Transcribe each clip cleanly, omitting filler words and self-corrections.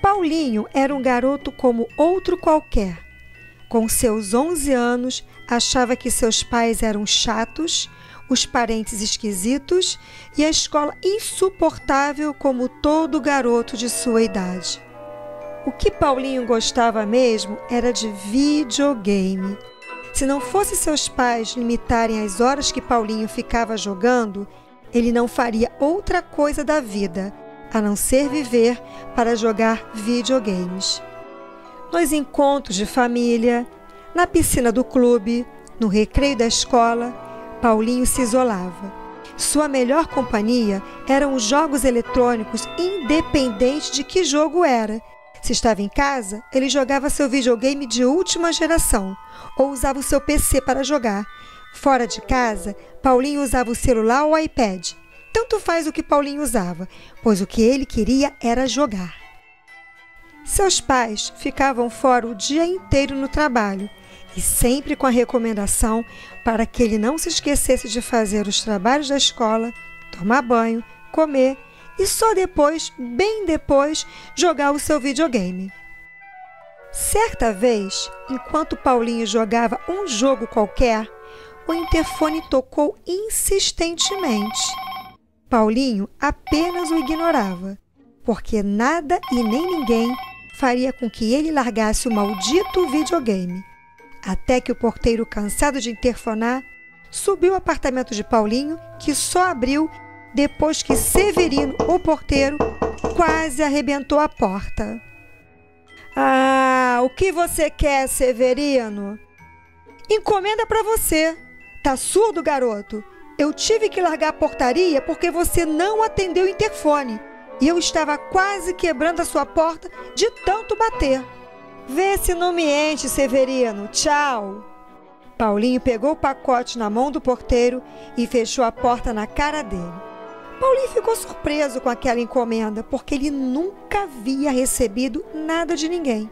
Paulinho era um garoto como outro qualquer. Com seus 11 anos, achava que seus pais eram chatos, os parentes esquisitos e a escola insuportável como todo garoto de sua idade. O que Paulinho gostava mesmo era de videogame. Se não fosse seus pais limitarem as horas que Paulinho ficava jogando, ele não faria outra coisa da vida, a não ser viver para jogar videogames. Nos encontros de família, na piscina do clube, no recreio da escola, Paulinho se isolava. Sua melhor companhia eram os jogos eletrônicos, independente de que jogo era. Se estava em casa, ele jogava seu videogame de última geração ou usava o seu PC para jogar. Fora de casa, Paulinho usava o celular ou o iPad. Tanto faz o que Paulinho usava, pois o que ele queria era jogar. Seus pais ficavam fora o dia inteiro no trabalho e sempre com a recomendação para que ele não se esquecesse de fazer os trabalhos da escola, tomar banho, comer e só depois, bem depois, jogar o seu videogame. Certa vez, enquanto Paulinho jogava um jogo qualquer, o interfone tocou insistentemente. Paulinho apenas o ignorava, porque nada e nem ninguém faria com que ele largasse o maldito videogame. Até que o porteiro, cansado de interfonar, subiu ao apartamento de Paulinho, que só abriu depois que Severino, o porteiro, quase arrebentou a porta. Ah, o que você quer, Severino? Encomenda para você. Tá surdo, garoto? Eu tive que largar a portaria porque você não atendeu o interfone. E eu estava quase quebrando a sua porta de tanto bater. Vê se não me enche, Severino. Tchau. Paulinho pegou o pacote na mão do porteiro e fechou a porta na cara dele. Paulinho ficou surpreso com aquela encomenda, porque ele nunca havia recebido nada de ninguém.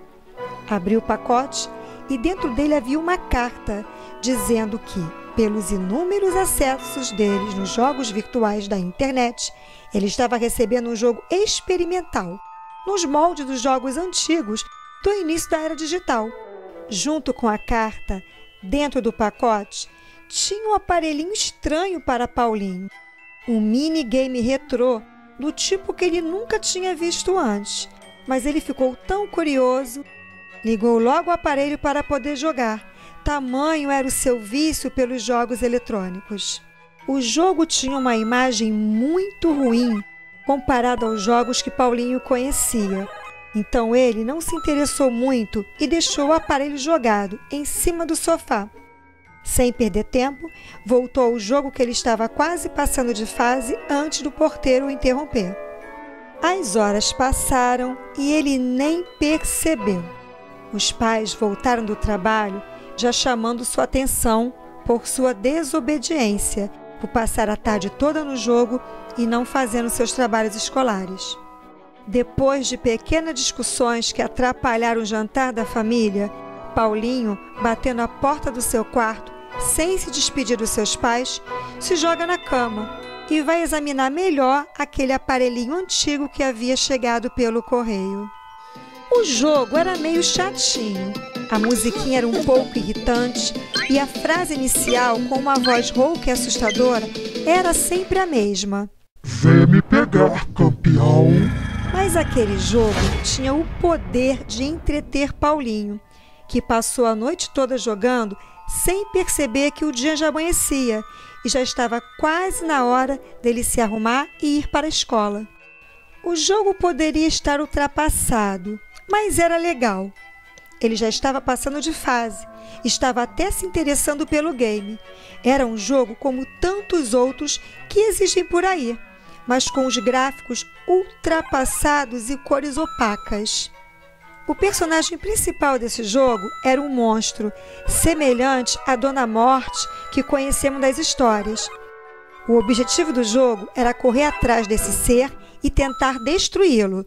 Abriu o pacote e dentro dele havia uma carta dizendo que, pelos inúmeros acessos deles nos jogos virtuais da internet, ele estava recebendo um jogo experimental, nos moldes dos jogos antigos do início da era digital. Junto com a carta, dentro do pacote, tinha um aparelhinho estranho para Paulinho. Um minigame retrô, do tipo que ele nunca tinha visto antes. Mas ele ficou tão curioso, ligou logo o aparelho para poder jogar. Tamanho era o seu vício pelos jogos eletrônicos. O jogo tinha uma imagem muito ruim comparado aos jogos que Paulinho conhecia. Então ele não se interessou muito e deixou o aparelho jogado em cima do sofá. Sem perder tempo, voltou ao jogo que ele estava quase passando de fase antes do porteiro o interromper. As horas passaram e ele nem percebeu. Os pais voltaram do trabalho já chamando sua atenção por sua desobediência, por passar a tarde toda no jogo e não fazendo seus trabalhos escolares. Depois de pequenas discussões que atrapalharam o jantar da família, Paulinho, batendo a porta do seu quarto, sem se despedir dos seus pais, se joga na cama e vai examinar melhor aquele aparelhinho antigo que havia chegado pelo correio. O jogo era meio chatinho, a musiquinha era um pouco irritante e a frase inicial, com uma voz rouca e assustadora, era sempre a mesma. Vem me pegar, campeão! Mas aquele jogo tinha o poder de entreter Paulinho, que passou a noite toda jogando sem perceber que o dia já amanhecia e já estava quase na hora dele se arrumar e ir para a escola. O jogo poderia estar ultrapassado, mas era legal. Ele já estava passando de fase, estava até se interessando pelo game. Era um jogo como tantos outros que existem por aí, mas com os gráficos ultrapassados e cores opacas. O personagem principal desse jogo era um monstro, semelhante à Dona Morte que conhecemos das histórias. O objetivo do jogo era correr atrás desse ser e tentar destruí-lo,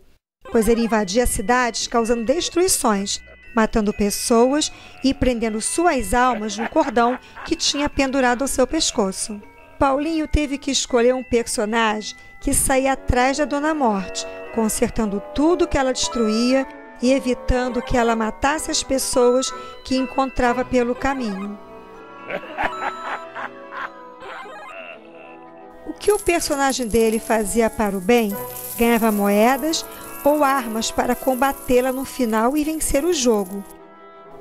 pois ele invadia cidades causando destruições, matando pessoas e prendendo suas almas no cordão que tinha pendurado ao seu pescoço. Paulinho teve que escolher um personagem que saía atrás da Dona Morte, consertando tudo que ela destruía e evitando que ela matasse as pessoas que encontrava pelo caminho. O que o personagem dele fazia para o bem, ganhava moedas ou armas para combatê-la no final e vencer o jogo.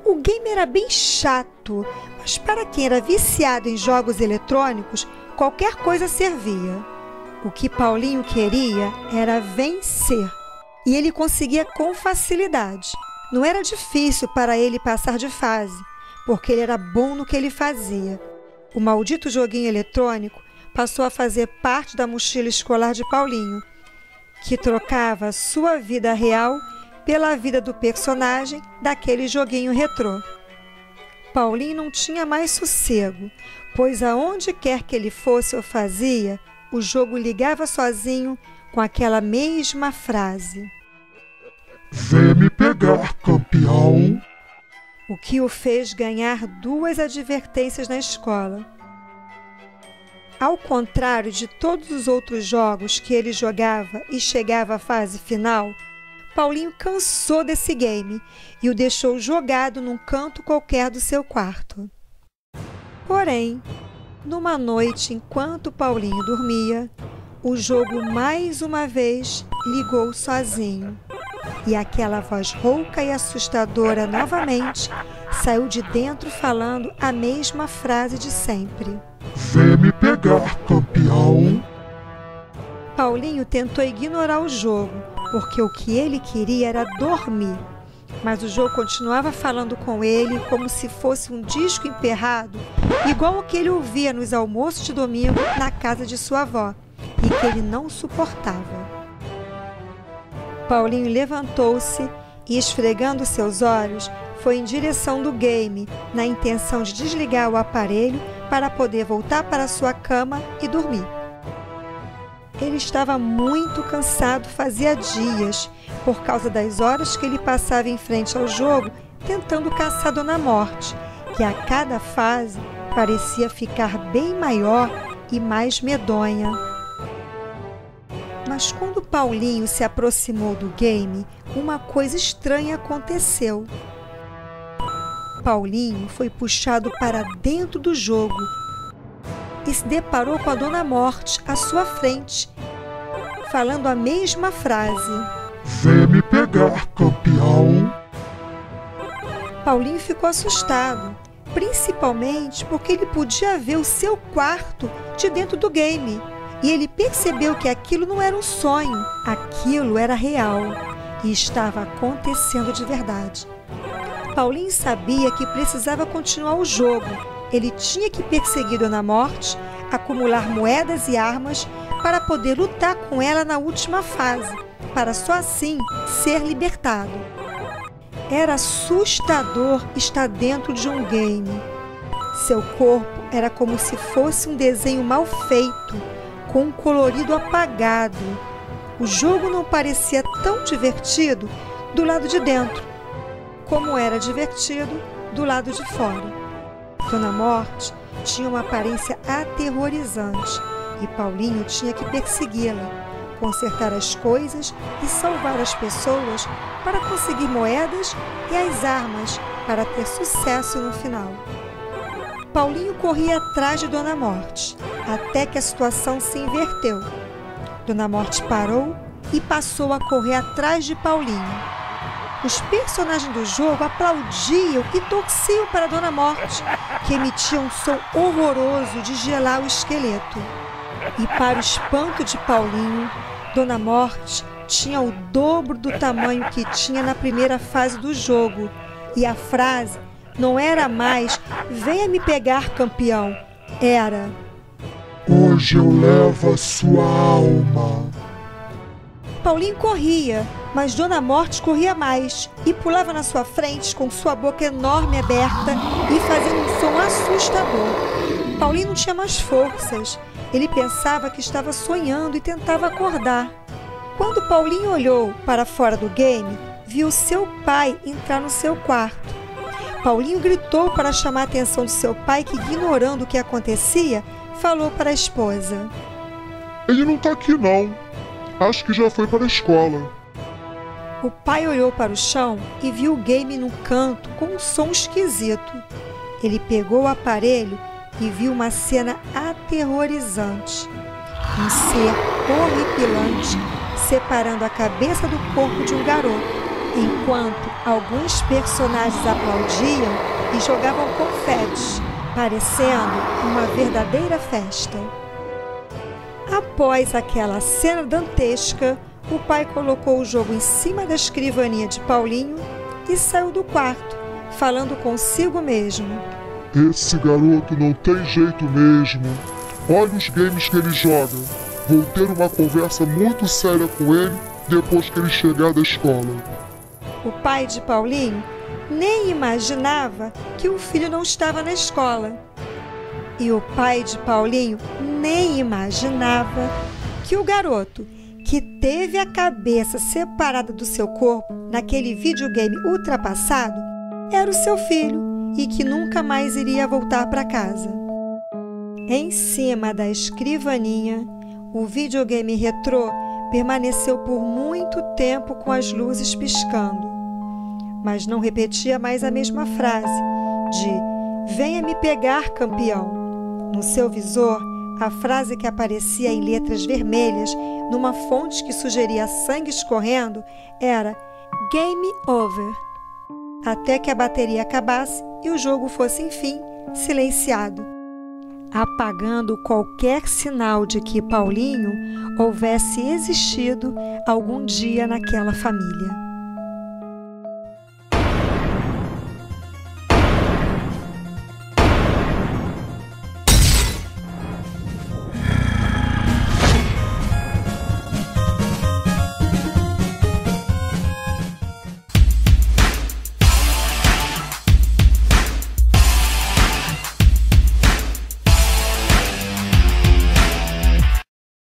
O game era bem chato, mas para quem era viciado em jogos eletrônicos, qualquer coisa servia. O que Paulinho queria era vencer, e ele conseguia com facilidade. Não era difícil para ele passar de fase, porque ele era bom no que ele fazia. O maldito joguinho eletrônico passou a fazer parte da mochila escolar de Paulinho, que trocava a sua vida real pela vida do personagem daquele joguinho retrô. Paulinho não tinha mais sossego, pois aonde quer que ele fosse ou fazia, o jogo ligava sozinho com aquela mesma frase: Vem me pegar, campeão. O que o fez ganhar 2 advertências na escola. Ao contrário de todos os outros jogos que ele jogava e chegava à fase final, Paulinho cansou desse game e o deixou jogado num canto qualquer do seu quarto. Porém, numa noite, enquanto Paulinho dormia, o jogo mais uma vez ligou sozinho. E aquela voz rouca e assustadora novamente saiu de dentro falando a mesma frase de sempre: Vem me pegar, campeão. Paulinho tentou ignorar o jogo, porque o que ele queria era dormir. Mas o jogo continuava falando com ele como se fosse um disco emperrado, igual o que ele ouvia nos almoços de domingo na casa de sua avó, e que ele não suportava. Paulinho levantou-se e, esfregando seus olhos, foi em direção do game, na intenção de desligar o aparelho para poder voltar para sua cama e dormir. Ele estava muito cansado fazia dias, por causa das horas que ele passava em frente ao jogo tentando caçar Dona Morte, que a cada fase parecia ficar bem maior e mais medonha. Mas quando Paulinho se aproximou do game, uma coisa estranha aconteceu. Paulinho foi puxado para dentro do jogo e se deparou com a Dona Morte à sua frente, falando a mesma frase: Vem me pegar, campeão. Paulinho ficou assustado, principalmente porque ele podia ver o seu quarto de dentro do game. E ele percebeu que aquilo não era um sonho, aquilo era real e estava acontecendo de verdade. Paulinho sabia que precisava continuar o jogo. Ele tinha que perseguir Dona Morte, acumular moedas e armas para poder lutar com ela na última fase, para só assim ser libertado. Era assustador estar dentro de um game. Seu corpo era como se fosse um desenho mal feito, com um colorido apagado. O jogo não parecia tão divertido do lado de dentro, como era divertido do lado de fora. Dona Morte tinha uma aparência aterrorizante e Paulinho tinha que persegui-la, consertar as coisas e salvar as pessoas para conseguir moedas e as armas para ter sucesso no final. Paulinho corria atrás de Dona Morte, até que a situação se inverteu. Dona Morte parou e passou a correr atrás de Paulinho. Os personagens do jogo aplaudiam e torciam para Dona Morte, que emitia um som horroroso de gelar o esqueleto. E para o espanto de Paulinho, Dona Morte tinha o dobro do tamanho que tinha na primeira fase do jogo. E a frase não era mais "Venha me pegar, campeão", era Hoje eu levo a sua alma. Paulinho corria, mas Dona Morte corria mais e pulava na sua frente com sua boca enorme aberta e fazendo um som assustador. Paulinho não tinha mais forças. Ele pensava que estava sonhando e tentava acordar. Quando Paulinho olhou para fora do game, viu seu pai entrar no seu quarto. Paulinho gritou para chamar a atenção do seu pai, que, ignorando o que acontecia, falou para a esposa: Ele não tá aqui não. Acho que já foi para a escola. O pai olhou para o chão e viu o game no canto com um som esquisito. Ele pegou o aparelho e viu uma cena aterrorizante. Um ser horripilante separando a cabeça do corpo de um garoto, enquanto alguns personagens aplaudiam e jogavam confetes, parecendo uma verdadeira festa. Após aquela cena dantesca, o pai colocou o jogo em cima da escrivaninha de Paulinho e saiu do quarto, falando consigo mesmo. Esse garoto não tem jeito mesmo. Olha os games que ele joga. Vou ter uma conversa muito séria com ele depois que ele chegar da escola. O pai de Paulinho nem imaginava que o filho não estava na escola. E o pai de Paulinho nem imaginava que o garoto, que teve a cabeça separada do seu corpo naquele videogame ultrapassado, era o seu filho e que nunca mais iria voltar para casa. Em cima da escrivaninha, o videogame retrô permaneceu por muito tempo com as luzes piscando, mas não repetia mais a mesma frase de "Venha me pegar, campeão". No seu visor, a frase que aparecia em letras vermelhas numa fonte que sugeria sangue escorrendo era "Game over", até que a bateria acabasse e o jogo fosse, enfim, silenciado, apagando qualquer sinal de que Paulinho houvesse existido algum dia naquela família.